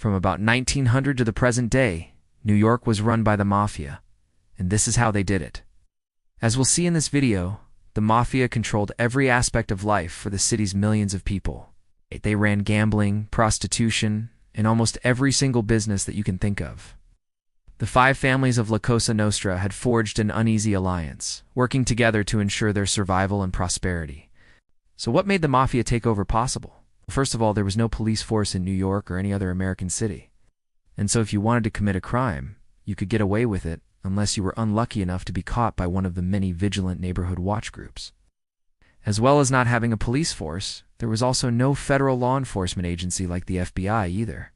From about 1900 to the present day, New York was run by the Mafia, and this is how they did it. As we'll see in this video, the Mafia controlled every aspect of life for the city's millions of people. They ran gambling, prostitution, and almost every single business that you can think of. The five families of La Cosa Nostra had forged an uneasy alliance, working together to ensure their survival and prosperity. So what made the Mafia takeover possible? First of all, there was no police force in New York or any other American city. And so if you wanted to commit a crime, you could get away with it unless you were unlucky enough to be caught by one of the many vigilant neighborhood watch groups. As well as not having a police force, there was also no federal law enforcement agency like the FBI either.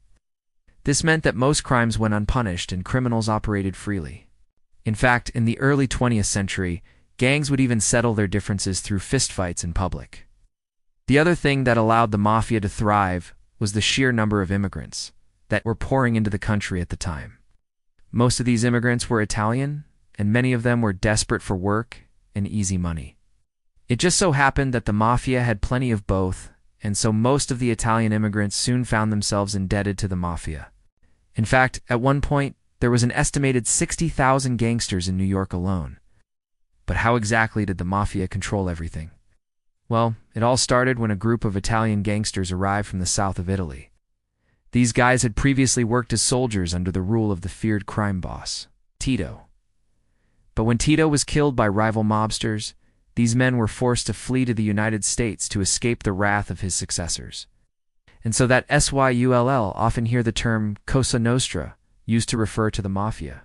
This meant that most crimes went unpunished and criminals operated freely. In fact, in the early 20th century, gangs would even settle their differences through fistfights in public. The other thing that allowed the Mafia to thrive was the sheer number of immigrants that were pouring into the country at the time. Most of these immigrants were Italian, and many of them were desperate for work and easy money. It just so happened that the Mafia had plenty of both, and so most of the Italian immigrants soon found themselves indebted to the Mafia. In fact, at one point, there was an estimated 60,000 gangsters in New York alone. But how exactly did the Mafia control everything? Well, it all started when a group of Italian gangsters arrived from the south of Italy. These guys had previously worked as soldiers under the rule of the feared crime boss, Tito. But when Tito was killed by rival mobsters, these men were forced to flee to the United States to escape the wrath of his successors. And so that SYULL often hear the term Cosa Nostra used to refer to the Mafia.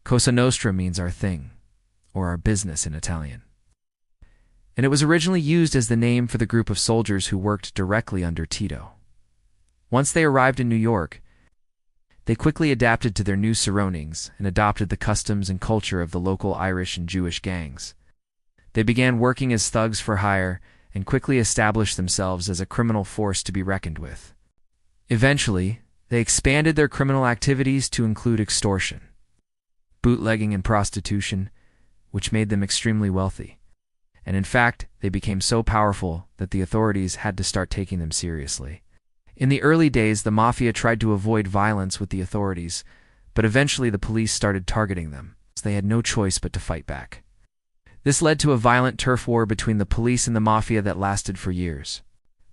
Cosa Nostra means our thing, or our business in Italian. And it was originally used as the name for the group of soldiers who worked directly under Tito. Once they arrived in New York, they quickly adapted to their new surroundings and adopted the customs and culture of the local Irish and Jewish gangs. They began working as thugs for hire and quickly established themselves as a criminal force to be reckoned with. Eventually, they expanded their criminal activities to include extortion, bootlegging, and prostitution, which made them extremely wealthy. And in fact, they became so powerful that the authorities had to start taking them seriously. In the early days, the Mafia tried to avoid violence with the authorities, but eventually the police started targeting them, so they had no choice but to fight back. This led to a violent turf war between the police and the Mafia that lasted for years.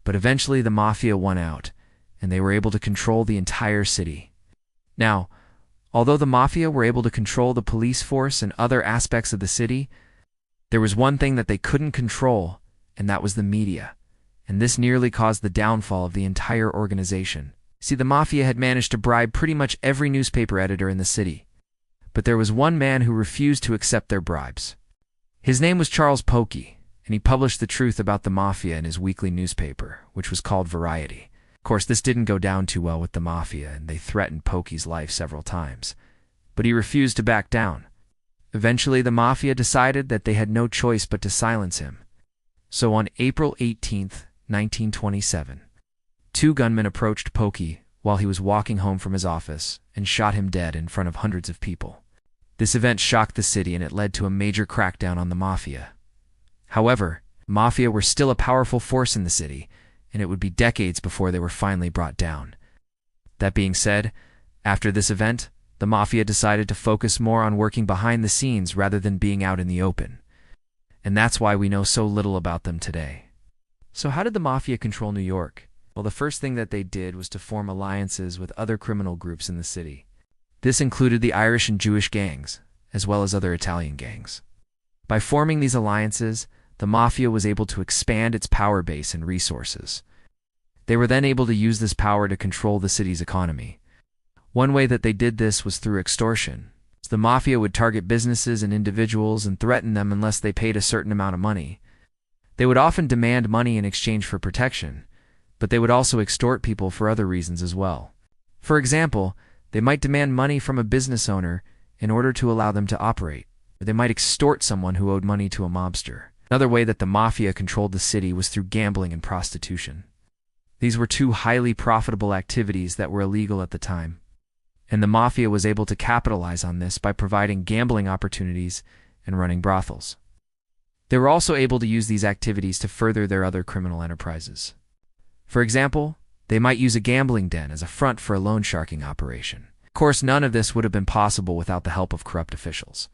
But eventually the Mafia won out, and they were able to control the entire city. Now, although the Mafia were able to control the police force and other aspects of the city, there was one thing that they couldn't control, and that was the media. And this nearly caused the downfall of the entire organization. See, the Mafia had managed to bribe pretty much every newspaper editor in the city. But there was one man who refused to accept their bribes. His name was Charles Pokey, and he published the truth about the Mafia in his weekly newspaper, which was called Variety. Of course, this didn't go down too well with the Mafia, and they threatened Pokey's life several times. But he refused to back down. Eventually, the Mafia decided that they had no choice but to silence him. So on April 18th, 1927, two gunmen approached Pokey while he was walking home from his office and shot him dead in front of hundreds of people. This event shocked the city, and it led to a major crackdown on the Mafia. However, Mafia were still a powerful force in the city, and it would be decades before they were finally brought down. That being said, after this event, the Mafia decided to focus more on working behind the scenes rather than being out in the open. And that's why we know so little about them today. So how did the Mafia control New York? Well, the first thing that they did was to form alliances with other criminal groups in the city. This included the Irish and Jewish gangs, as well as other Italian gangs. By forming these alliances, the Mafia was able to expand its power base and resources. They were then able to use this power to control the city's economy. One way that they did this was through extortion. The Mafia would target businesses and individuals and threaten them unless they paid a certain amount of money. They would often demand money in exchange for protection, but they would also extort people for other reasons as well. For example, they might demand money from a business owner in order to allow them to operate, or they might extort someone who owed money to a mobster. Another way that the Mafia controlled the city was through gambling and prostitution. These were two highly profitable activities that were illegal at the time, and the Mafia was able to capitalize on this by providing gambling opportunities and running brothels. They were also able to use these activities to further their other criminal enterprises. For example, They might use a gambling den as a front for a loan sharking operation. Of course, none of this would have been possible without the help of corrupt officials.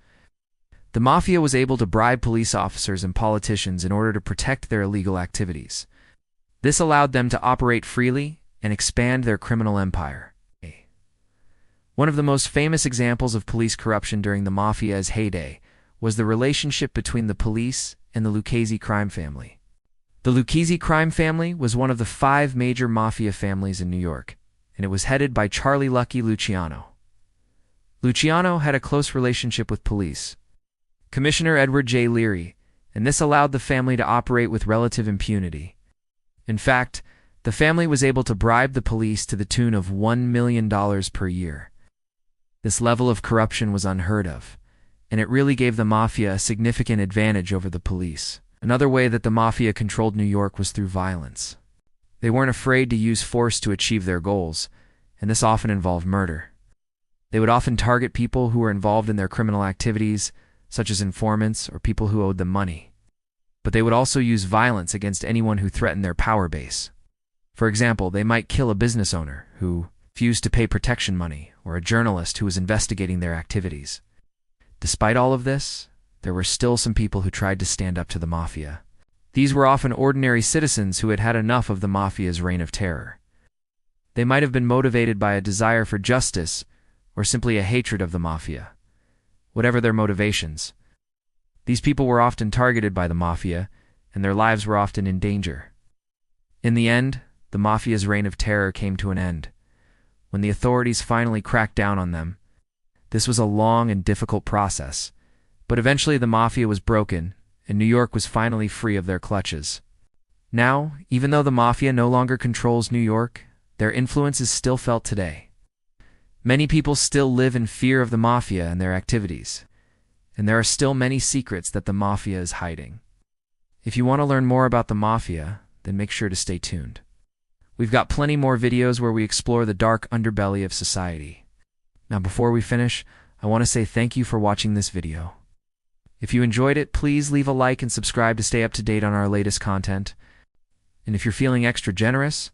The Mafia was able to bribe police officers and politicians in order to protect their illegal activities. This allowed them to operate freely and expand their criminal empire. One of the most famous examples of police corruption during the Mafia's heyday was the relationship between the police and the Lucchese crime family. The Lucchese crime family was one of the 5 major Mafia families in New York, and it was headed by Charlie Lucky Luciano. Luciano had a close relationship with police Commissioner Edward J. Leary, and this allowed the family to operate with relative impunity. In fact, the family was able to bribe the police to the tune of $1 million per year. This level of corruption was unheard of, and it really gave the Mafia a significant advantage over the police. Another way that the Mafia controlled New York was through violence. They weren't afraid to use force to achieve their goals, and this often involved murder. They would often target people who were involved in their criminal activities, such as informants or people who owed them money. But they would also use violence against anyone who threatened their power base. For example, they might kill a business owner who refused to pay protection money, or a journalist who was investigating their activities. Despite all of this, there were still some people who tried to stand up to the Mafia. These were often ordinary citizens who had had enough of the Mafia's reign of terror. They might have been motivated by a desire for justice or simply a hatred of the Mafia. Whatever their motivations, these people were often targeted by the Mafia, and their lives were often in danger. In the end, the Mafia's reign of terror came to an end. When the authorities finally cracked down on them, this was a long and difficult process, but eventually the Mafia was broken, and New York was finally free of their clutches. Now, even though the Mafia no longer controls New York, their influence is still felt today. Many people still live in fear of the Mafia and their activities, and there are still many secrets that the Mafia is hiding. If you want to learn more about the Mafia, then make sure to stay tuned. We've got plenty more videos where we explore the dark underbelly of society. Now, before we finish, I want to say thank you for watching this video. If you enjoyed it, please leave a like and subscribe to stay up to date on our latest content. And if you're feeling extra generous,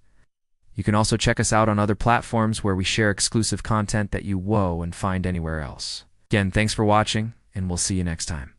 you can also check us out on other platforms where we share exclusive content that you won't find anywhere else. Again, thanks for watching, and we'll see you next time.